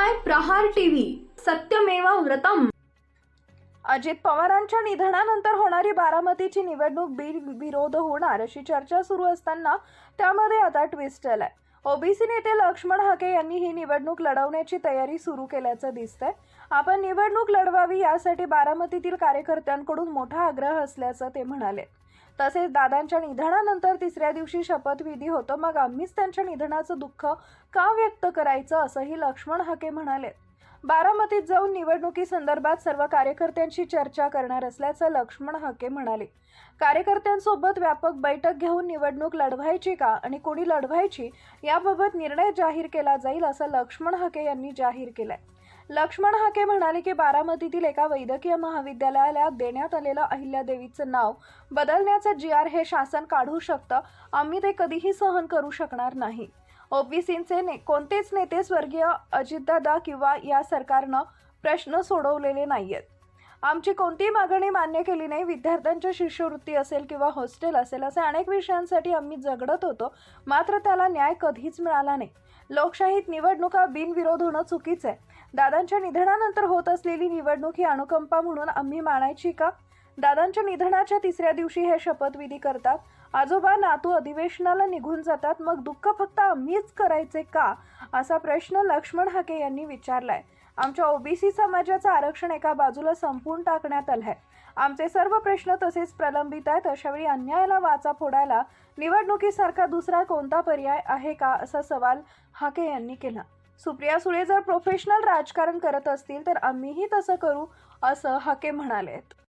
पाहताय प्रहार टीव्ही, सत्यमेव व्रतम। अजित पवारांच्या निधनानंतर होणारी बारामतीची निवडणूक बिनविरोध होणार अशी चर्चा सुरू असताना त्यामध्ये आता ट्विस्ट आलाय। ओबीसी नेते लक्ष्मण हाके यांनी ही निवडणूक लढवण्याची तयारी सुरू केल्याचं दिसतंय। आपण निवडणूक लढवावी यासाठी बारामतीतील कार्यकर्त्यांकडून मोठा आग्रह असल्याचं ते म्हणाले। तसेच दादांच्या निधनानंतर तिसऱ्या दिवशी शपथविधी होतो, मग आम्हीच त्यांच्या निधनाचं दुःख का व्यक्त करायचं असंही लक्ष्मण हाके म्हणाले। बारामतीत जाऊन निवडणुकीसंदर्भात सर्व कार्यकर्त्यांशी चर्चा करणार असल्याचं लक्ष्मण हाके म्हणाले। कार्यकर्त्यांसोबत व्यापक बैठक घेऊन निवडणूक लढवायची का आणि कोणी लढवायची याबाबत निर्णय जाहीर केला जाईल असं लक्ष्मण हाके यांनी जाहीर केलंय। लक्ष्मण हाके म्हणाले की बारामतीतील एका वैद्यकीय महाविद्यालयाला देण्यात आलेलं अहिल्यादेवीचं नाव बदलण्याचं GR हे शासन काढू शकतं, आम्ही ते कधीही सहन करू शकणार नाही। ओबीसींचे कोणतेच नेते स्वर्गीय अजितदादा किंवा या सरकारनं प्रश्न सोडवलेले नाहीयेत। आमची कोणतीही मागणी मान्य केली नाही। विद्यार्थ्यांची शिष्यवृत्ती असेल किंवा हॉस्टेल असेल असे अनेक विषयांसाठी आम्ही झगडत होतो, मात्र त्याला न्याय कधीच मिळाला नाही। लोकशाहीत निवडणुका बिनविरोध होणं चुकीचं आहे। दादांच्या निधनानंतर होत असलेली निवडणूक ही अनुकंपा म्हणून आम्ही मानायची का? दादांच्या निधनाच्या तिसऱ्या दिवशी हे शपथविधी करतात, आजोबा नातू अधिवेशनाला निघून जातात, मग दुःख फक्त आम्हीच करायचे का असा प्रश्न लक्ष्मण हाके यांनी विचारलाय। आमच्या ओबीसी समाजाचं आरक्षण एका बाजूला संपवून टाकण्यात आलंय। आमचे सर्व प्रश्न तसेच प्रलंबित आहेत। अशावेळी अन्यायाला वाचा फोडायला निवडणुकीसारखा दुसरा कोणता पर्याय आहे का असा सवाल हाके यांनी केला। सुप्रिया सुळे जर प्रोफेशनल राजकारण करत असतील तर आम्हीही तसं करू असं हाके म्हणाले।